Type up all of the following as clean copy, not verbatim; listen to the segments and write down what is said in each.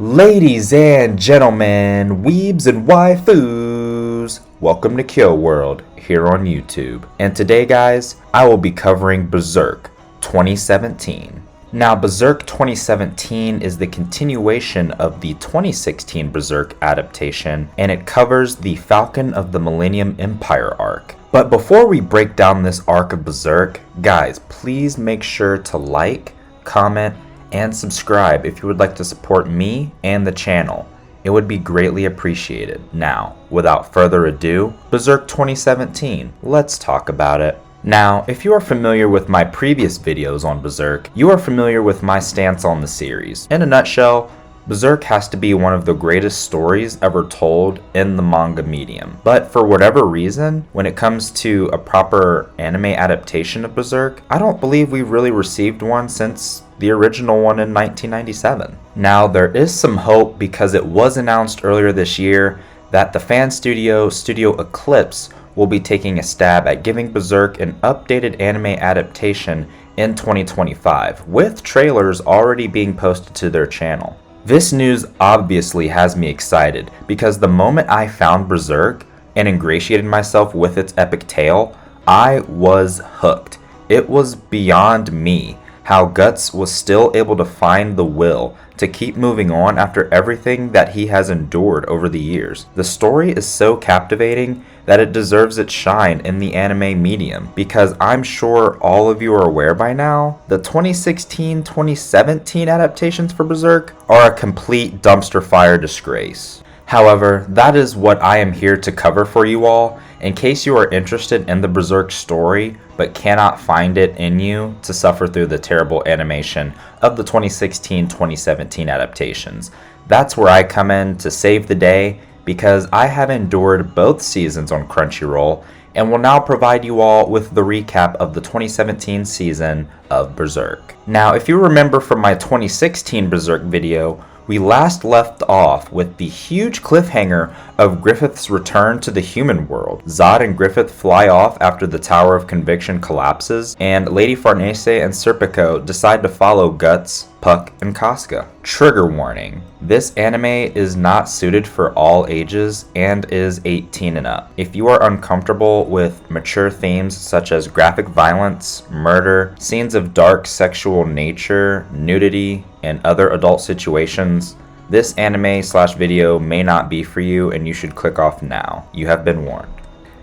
Ladies and gentlemen, weebs and waifus, welcome to Kill World here on YouTube. And today, guys, I will be covering Berserk 2017. Now, Berserk 2017 is the continuation of the 2016 Berserk adaptation, and it covers the Falcon of the Millennium Empire arc. But before we break down this arc of Berserk, guys, please make sure to like, comment, and subscribe if you would like to support me and the channel. It would be greatly appreciated. Now, without further ado, Berserk 2017, let's talk about it. Now, if you are familiar with my previous videos on Berserk, you are familiar with my stance on the series. In a nutshell, Berserk has to be one of the greatest stories ever told in the manga medium. But for whatever reason, when it comes to a proper anime adaptation of Berserk, I don't believe we've really received one since the original one in 1997. Now, there is some hope because it was announced earlier this year that the fan studio, Studio Eclipse, will be taking a stab at giving Berserk an updated anime adaptation in 2025, with trailers already being posted to their channel. This news obviously has me excited because the moment I found Berserk and ingratiated myself with its epic tale, I was hooked. It was beyond me how Guts was still able to find the will to keep moving on after everything that he has endured over the years. The story is so captivating that it deserves its shine in the anime medium, because I'm sure all of you are aware by now, the 2016-2017 adaptations for Berserk are a complete dumpster fire disgrace. However, that is what I am here to cover for you all, in case you are interested in the Berserk story but cannot find it in you to suffer through the terrible animation of the 2016-2017 adaptations. That's where I come in to save the day, because I have endured both seasons on Crunchyroll and will now provide you all with the recap of the 2017 season of Berserk. Now, if you remember from my 2016 Berserk video, we last left off with the huge cliffhanger of Griffith's return to the human world. Zod and Griffith fly off after the Tower of Conviction collapses, and Lady Farnese and Serpico decide to follow Guts, Puck, and Casca. Trigger warning: this anime is not suited for all ages and is 18 and up. If you are uncomfortable with mature themes such as graphic violence, murder, scenes of dark sexual nature, nudity, and other adult situations, this anime/video may not be for you and you should click off now. You have been warned.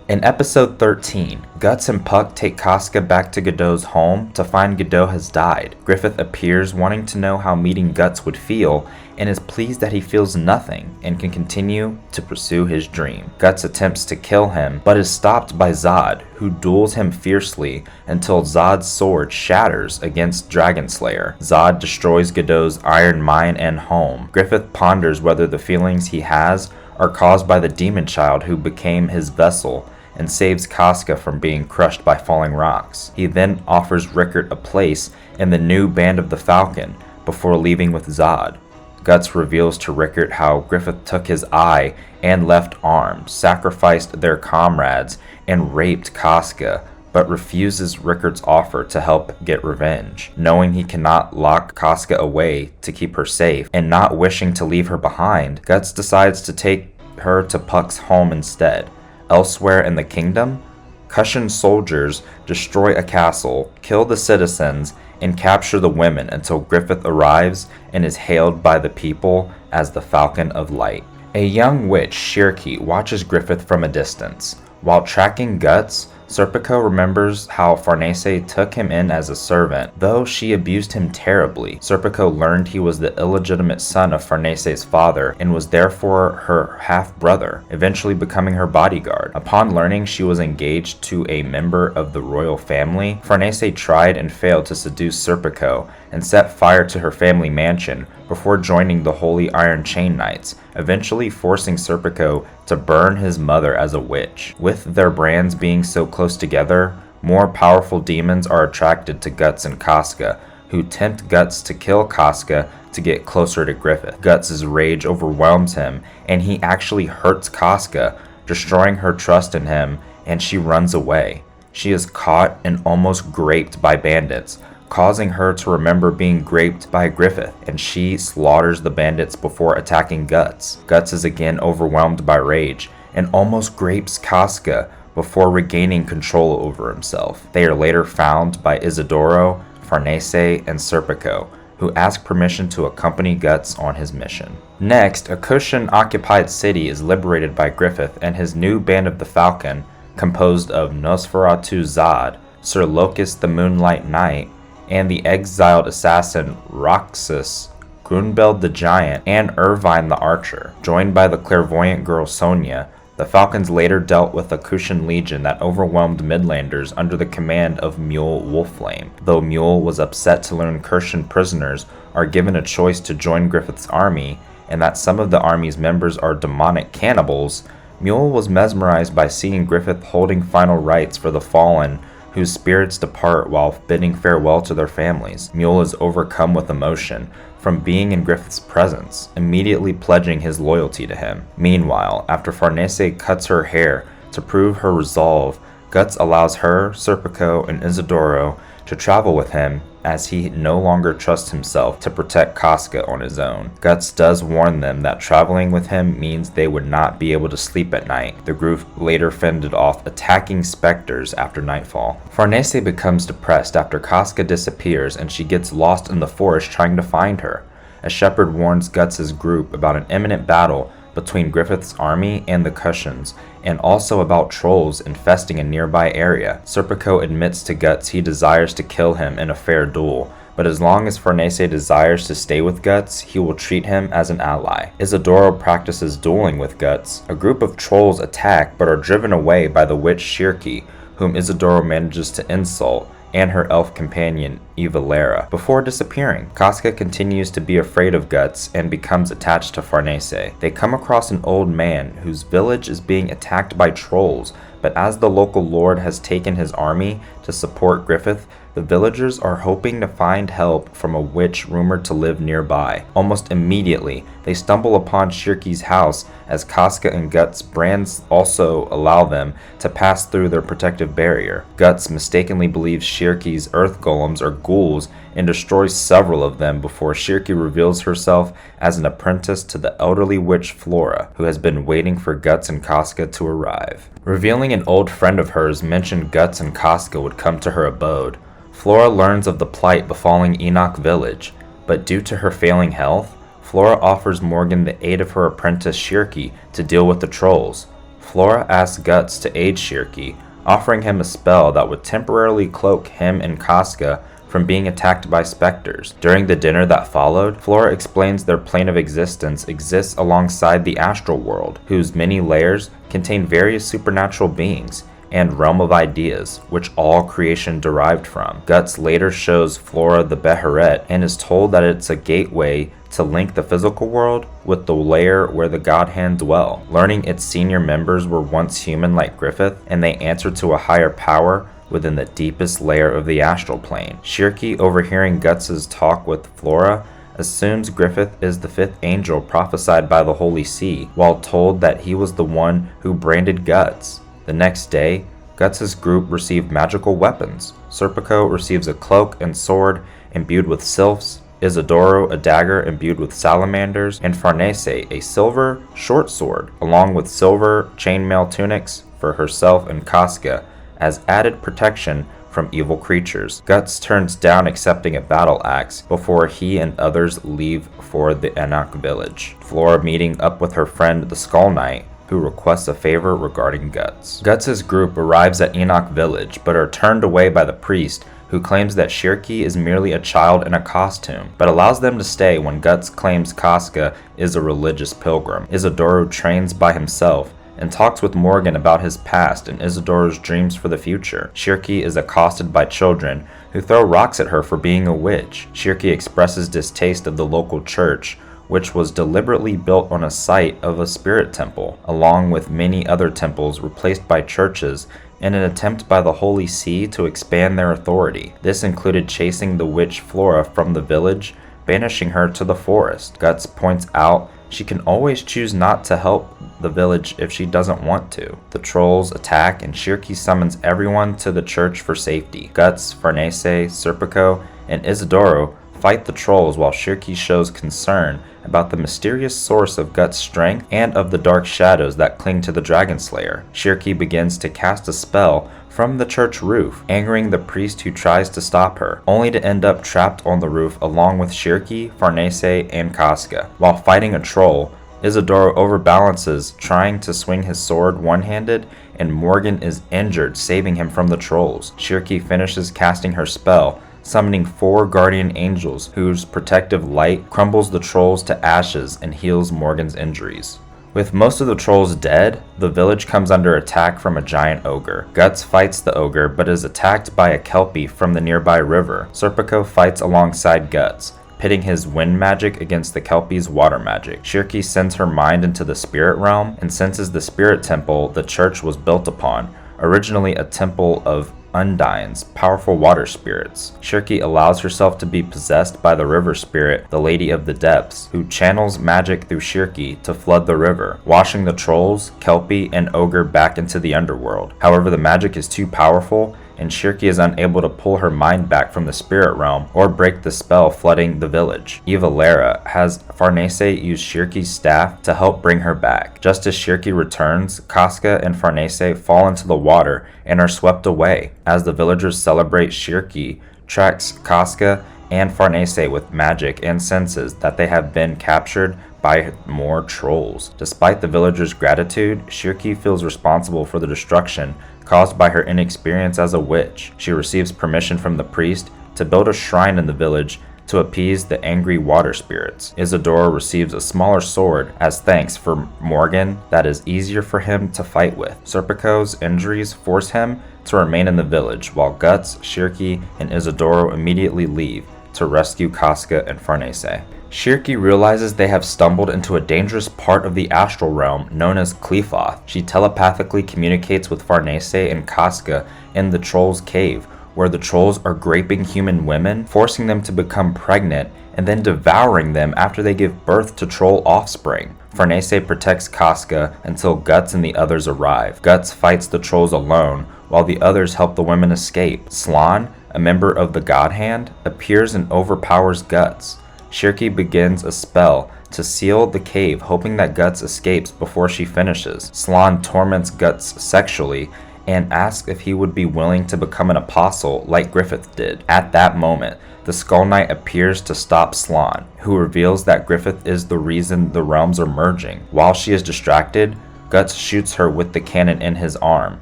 In episode 13, Guts and Puck take Casca back to Godot's home to find Godot has died. Griffith appears, wanting to know how meeting Guts would feel, and is pleased that he feels nothing and can continue to pursue his dream. Guts attempts to kill him, but is stopped by Zod, who duels him fiercely until Zod's sword shatters against Dragon Slayer. Zod destroys Godot's iron mine and home. Griffith ponders whether the feelings he has are caused by the demon child who became his vessel, and saves Casca from being crushed by falling rocks. He then offers Rickert a place in the new Band of the Falcon before leaving with Zod. Guts reveals to Rickert how Griffith took his eye and left arm, sacrificed their comrades, and raped Casca, but refuses Rickert's offer to help get revenge. Knowing he cannot lock Casca away to keep her safe, and not wishing to leave her behind, Guts decides to take her to Puck's home instead. Elsewhere in the kingdom, Kushan soldiers destroy a castle, kill the citizens, and capture the women until Griffith arrives and is hailed by the people as the Falcon of Light. A young witch, Shirky, watches Griffith from a distance. While tracking Guts, Serpico remembers how Farnese took him in as a servant, though she abused him terribly. Serpico learned he was the illegitimate son of Farnese's father and was therefore her half-brother, eventually becoming her bodyguard. Upon learning she was engaged to a member of the royal family, Farnese tried and failed to seduce Serpico and set fire to her family mansion before joining the Holy Iron Chain Knights, eventually forcing Serpico to burn his mother as a witch. With their brands being so close together, more powerful demons are attracted to Guts and Casca, who tempt Guts to kill Casca to get closer to Griffith. Guts' rage overwhelms him, and he actually hurts Casca, destroying her trust in him, and she runs away. She is caught and almost raped by bandits, causing her to remember being raped by Griffith, and she slaughters the bandits before attacking Guts. Guts is again overwhelmed by rage and almost grapes Casca before regaining control over himself. They are later found by Isidoro, Farnese, and Serpico, who ask permission to accompany Guts on his mission. Next, a Kushan-occupied city is liberated by Griffith and his new band of the Falcon, composed of Nosferatu Zod, Sir Locust the Moonlight Knight, and the exiled assassin Roxas, Grunbeld the Giant, and Irvine the Archer. Joined by the clairvoyant girl Sonia, the Falcons later dealt with a Kushan legion that overwhelmed Midlanders under the command of Mule Wolfflame. Though Mule was upset to learn Kushan prisoners are given a choice to join Griffith's army, and that some of the army's members are demonic cannibals, Mule was mesmerized by seeing Griffith holding final rites for the fallen whose spirits depart while bidding farewell to their families. Mule is overcome with emotion from being in Griffith's presence, immediately pledging his loyalty to him. Meanwhile, after Farnese cuts her hair to prove her resolve, Guts allows her, Serpico, and Isidoro to travel with him as he no longer trusts himself to protect Casca on his own. Guts does warn them that traveling with him means they would not be able to sleep at night. The group later fended off attacking specters after nightfall. Farnese becomes depressed after Casca disappears and she gets lost in the forest trying to find her. A shepherd warns Guts' group about an imminent battle between Griffith's army and the Kushans, and also about trolls infesting a nearby area. Serpico admits to Guts he desires to kill him in a fair duel, but as long as Farnese desires to stay with Guts, he will treat him as an ally. Isidoro practices dueling with Guts. A group of trolls attack but are driven away by the witch Shirky, whom Isidoro manages to insult, and her elf companion, Evalera, before disappearing. Casca continues to be afraid of Guts and becomes attached to Farnese. They come across an old man whose village is being attacked by trolls, but as the local lord has taken his army to support Griffith, the villagers are hoping to find help from a witch rumored to live nearby. Almost immediately, they stumble upon Shirky's house as Casca and Guts' brands also allow them to pass through their protective barrier. Guts mistakenly believes Shirky's earth golems are ghouls and destroys several of them before Shirky reveals herself as an apprentice to the elderly witch Flora, who has been waiting for Guts and Casca to arrive. Revealing an old friend of hers mentioned Guts and Casca would come to her abode. Flora learns of the plight befalling Enoch Village, but due to her failing health, Flora offers Morgan the aid of her apprentice Shirky to deal with the trolls. Flora asks Guts to aid Shirky, offering him a spell that would temporarily cloak him and Casca from being attacked by specters. During the dinner that followed, Flora explains their plane of existence exists alongside the astral world, whose many layers contain various supernatural beings and realm of ideas, which all creation derived from. Guts later shows Flora the Beheret and is told that it's a gateway to link the physical world with the layer where the God Hand dwell. Learning its senior members were once human like Griffith, and they answered to a higher power within the deepest layer of the astral plane. Shirky, overhearing Guts' talk with Flora, assumes Griffith is the fifth angel prophesied by the Holy See, while told that he was the one who branded Guts. The next day, Guts' group received magical weapons. Serpico receives a cloak and sword imbued with sylphs, Isidoro a dagger imbued with salamanders, and Farnese a silver short sword, along with silver chainmail tunics for herself and Casca as added protection from evil creatures. Guts turns down accepting a battle axe before he and others leave for the Enoch village. Flora meeting up with her friend the Skull Knight, who requests a favor regarding Guts. Guts' group arrives at Enoch village, but are turned away by the priest, who claims that Shirky is merely a child in a costume, but allows them to stay when Guts claims Casca is a religious pilgrim. Isidoro trains by himself and talks with Morgan about his past and Isidoro's dreams for the future. Shirky is accosted by children who throw rocks at her for being a witch. Shirky expresses distaste of the local church, which was deliberately built on a site of a spirit temple, along with many other temples replaced by churches in an attempt by the Holy See to expand their authority. This included chasing the witch Flora from the village, banishing her to the forest. Guts points out she can always choose not to help the village if she doesn't want to. The trolls attack and Shirky summons everyone to the church for safety. Guts, Farnese, Serpico, and Isidoro fight the trolls while Shirky shows concern about the mysterious source of Guts' strength and of the dark shadows that cling to the Dragon Slayer. Shirky begins to cast a spell from the church roof, angering the priest who tries to stop her, only to end up trapped on the roof along with Shirky, Farnese, and Casca. While fighting a troll, Isidoro overbalances, trying to swing his sword one-handed, and Morgan is injured, saving him from the trolls. Shirky finishes casting her spell, summoning 4 guardian angels whose protective light crumbles the trolls to ashes and heals Morgan's injuries. With most of the trolls dead, the village comes under attack from a giant ogre. Guts fights the ogre but is attacked by a kelpie from the nearby river. Serpico fights alongside Guts, pitting his wind magic against the kelpie's water magic. Shirky sends her mind into the spirit realm and senses the spirit temple the church was built upon, originally a temple of undines, powerful water spirits. Shirky allows herself to be possessed by the river spirit, the Lady of the Depths, who channels magic through Shirky to flood the river, washing the trolls, kelpie, and ogre back into the underworld. However, the magic is too powerful, and Shirky is unable to pull her mind back from the spirit realm or break the spell flooding the village. Eva Lara has Farnese use Shirky's staff to help bring her back. Just as Shirky returns, Casca and Farnese fall into the water and are swept away. As the villagers celebrate, Shirky tracks Casca and Farnese with magic and senses that they have been captured by more trolls. Despite the villagers' gratitude, Shirky feels responsible for the destruction caused by her inexperience as a witch. She receives permission from the priest to build a shrine in the village to appease the angry water spirits. Isidoro receives a smaller sword as thanks for Morgan that is easier for him to fight with. Serpico's injuries force him to remain in the village, while Guts, Shirky, and Isidoro immediately leave to rescue Casca and Farnese. Shirky realizes they have stumbled into a dangerous part of the astral realm known as Qlifoth. She telepathically communicates with Farnese and Casca in the Trolls' Cave, where the trolls are raping human women, forcing them to become pregnant, and then devouring them after they give birth to troll offspring. Farnese protects Casca until Guts and the others arrive. Guts fights the trolls alone, while the others help the women escape. Slan, a member of the God Hand, appears and overpowers Guts. Shirky begins a spell to seal the cave, hoping that Guts escapes before she finishes. Slan torments Guts sexually and asks if he would be willing to become an apostle like Griffith did. At that moment, the Skull Knight appears to stop Slan, who reveals that Griffith is the reason the realms are merging. While she is distracted, Guts shoots her with the cannon in his arm.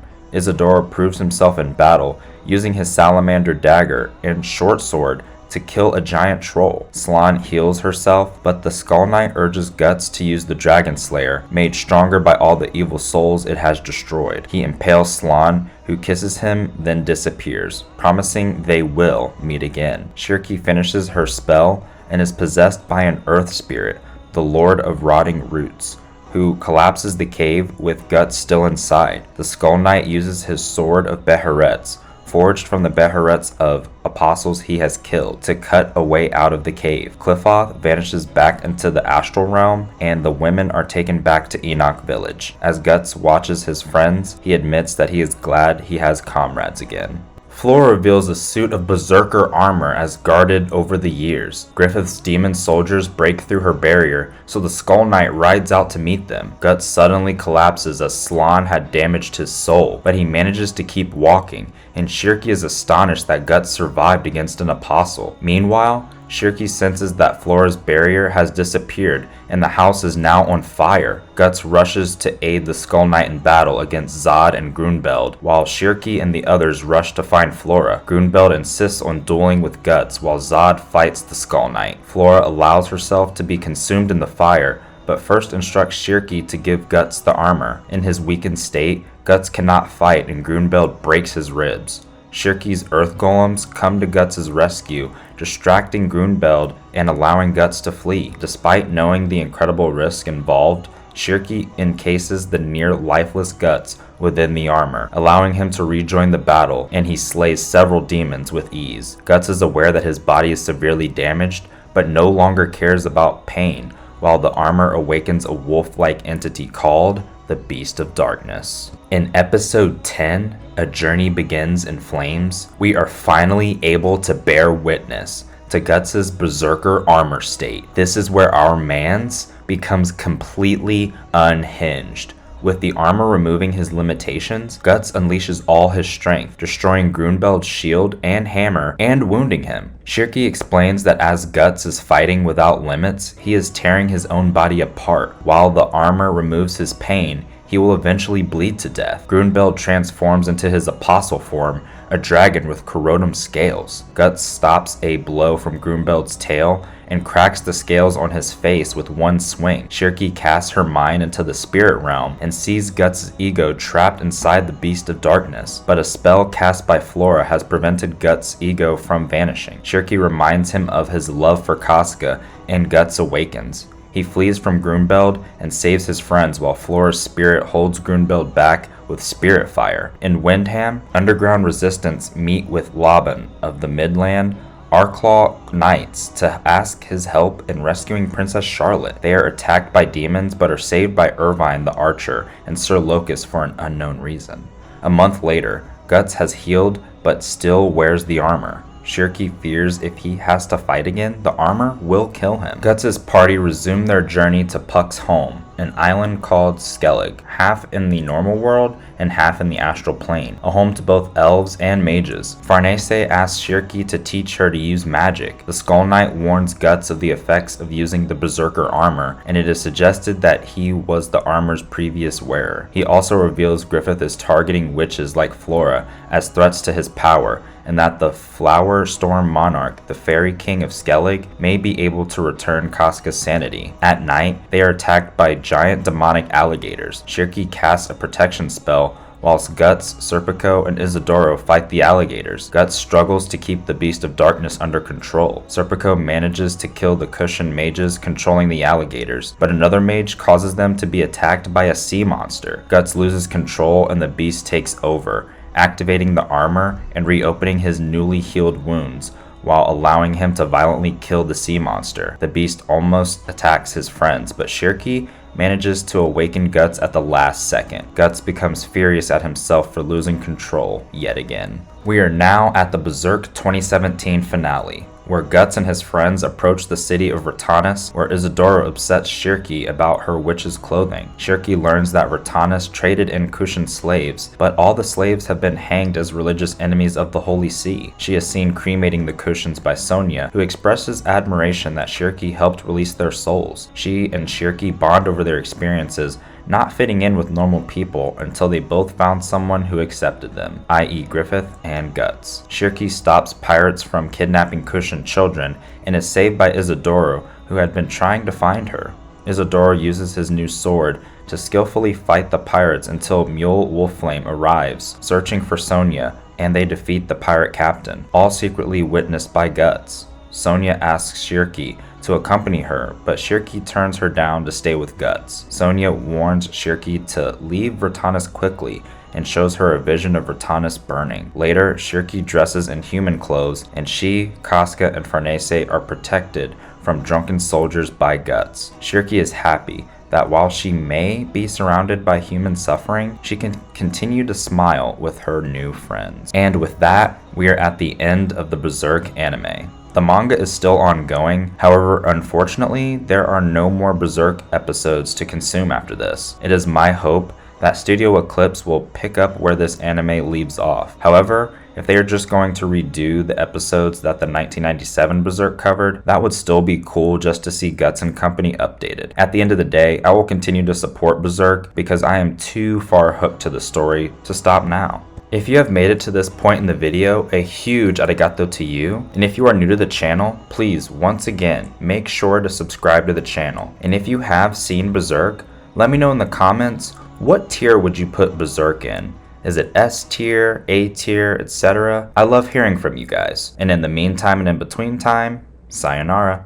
Isidoro proves himself in battle, using his salamander dagger and short sword to kill a giant troll. Slan heals herself, but the Skull Knight urges Guts to use the Dragon Slayer, made stronger by all the evil souls it has destroyed. He impales Slan, who kisses him, then disappears, promising they will meet again. Shirky finishes her spell and is possessed by an earth spirit, the Lord of Rotting Roots, who collapses the cave with Guts still inside. The Skull Knight uses his sword of Beherets, forged from the Beherets of apostles he has killed, to cut a way out of the cave. Qlifoth vanishes back into the astral realm, and the women are taken back to Enoch Village. As Guts watches his friends, he admits that he is glad he has comrades again. Flora reveals a suit of berserker armor as guarded over the years. Griffith's demon soldiers break through her barrier, so the Skull Knight rides out to meet them. Guts suddenly collapses as Slan had damaged his soul, but he manages to keep walking, and Shirky is astonished that Guts survived against an apostle. Meanwhile, Shirky senses that Flora's barrier has disappeared and the house is now on fire. Guts rushes to aid the Skull Knight in battle against Zod and Grunbeld, while Shirky and the others rush to find Flora. Grunbeld insists on dueling with Guts while Zod fights the Skull Knight. Flora allows herself to be consumed in the fire, but first instructs Shirky to give Guts the armor. In his weakened state, Guts cannot fight and Grunbeld breaks his ribs. Shirky's earth golems come to Guts' rescue, distracting Grunbeld and allowing Guts to flee. Despite knowing the incredible risk involved, Shirky encases the near lifeless Guts within the armor, allowing him to rejoin the battle, and he slays several demons with ease. Guts is aware that his body is severely damaged, but no longer cares about pain, while the armor awakens a wolf-like entity called the Beast of Darkness. In episode 10, A Journey Begins in Flames, we are finally able to bear witness to Guts' Berserker armor state. This is where our man's becomes completely unhinged. With the armor removing his limitations, Guts unleashes all his strength, destroying Grunbeld's shield and hammer and wounding him. Shirky explains that as Guts is fighting without limits, he is tearing his own body apart. While the armor removes his pain, he will eventually bleed to death. Grunbeld transforms into his apostle form, a dragon with corrodum scales. Guts stops a blow from Grunbeld's tail and cracks the scales on his face with one swing. Shirky casts her mind into the spirit realm and sees Guts' ego trapped inside the Beast of Darkness, but a spell cast by Flora has prevented Guts' ego from vanishing. Shirky reminds him of his love for Casca, and Guts awakens. He flees from Grunbeld and saves his friends while Flora's spirit holds Grunbeld back with spirit fire. In Windham, underground resistance meet with Laban of the Midland Arclaw Knights to ask his help in rescuing Princess Charlotte. They are attacked by demons but are saved by Irvine the Archer and Sir Locus for an unknown reason. A month later, Guts has healed but still wears the armor. Shirky fears if he has to fight again, the armor will kill him. Guts' party resume their journey to Puck's home, an island called Skellig, half in the normal world and half in the astral plane, a home to both elves and mages. Farnese asks Shirky to teach her to use magic. The Skull Knight warns Guts of the effects of using the Berserker armor, and it is suggested that he was the armor's previous wearer. He also reveals Griffith is targeting witches like Flora as threats to his power, and that the Flower Storm Monarch, the Fairy King of Skellig, may be able to return Casca's sanity. At night, they are attacked by giant demonic alligators. Shirky casts a protection spell, whilst Guts, Serpico, and Isidoro fight the alligators. Guts struggles to keep the Beast of Darkness under control. Serpico manages to kill the Cushion mages controlling the alligators, but another mage causes them to be attacked by a sea monster. Guts loses control and the beast takes over, activating the armor and reopening his newly healed wounds, while allowing him to violently kill the sea monster. The beast almost attacks his friends, but Shirky manages to awaken Guts at the last second. Guts becomes furious at himself for losing control yet again. We are now at the Berserk 2017 finale, where Guts and his friends approach the city of Ratanus, where Isidoro upsets Shirky about her witch's clothing. Shirky learns that Ratanus traded in Kushan slaves, but all the slaves have been hanged as religious enemies of the Holy See. She is seen cremating the Kushans by Sonia, who expresses admiration that Shirky helped release their souls. She and Shirky bond over their experiences, not fitting in with normal people until they both found someone who accepted them, i.e. Griffith and Guts. Shirky stops pirates from kidnapping Kushan children and is saved by Isidoro, who had been trying to find her. Isidoro uses his new sword to skillfully fight the pirates until Mule Wolfflame arrives, searching for Sonia, and they defeat the pirate captain, all secretly witnessed by Guts. Sonia asks Shirky to accompany her, but Shirky turns her down to stay with Guts. Sonia warns Shirky to leave Ratanus quickly and shows her a vision of Ratanus burning. Later, Shirky dresses in human clothes, and she, Casca, and Farnese are protected from drunken soldiers by Guts. Shirky is happy that while she may be surrounded by human suffering, she can continue to smile with her new friends. And with that, we are at the end of the Berserk anime. The manga is still ongoing, however, unfortunately, there are no more Berserk episodes to consume after this. It is my hope that Studio Eclipse will pick up where this anime leaves off. However, if they are just going to redo the episodes that the 1997 Berserk covered, that would still be cool just to see Guts and company updated. At the end of the day, I will continue to support Berserk because I am too far hooked to the story to stop now. If you have made it to this point in the video, a huge arigato to you. And if you are new to the channel, please, once again, make sure to subscribe to the channel. And if you have seen Berserk, let me know in the comments, what tier would you put Berserk in? Is it S tier, A tier, etc.? I love hearing from you guys. And in the meantime and in between time, sayonara.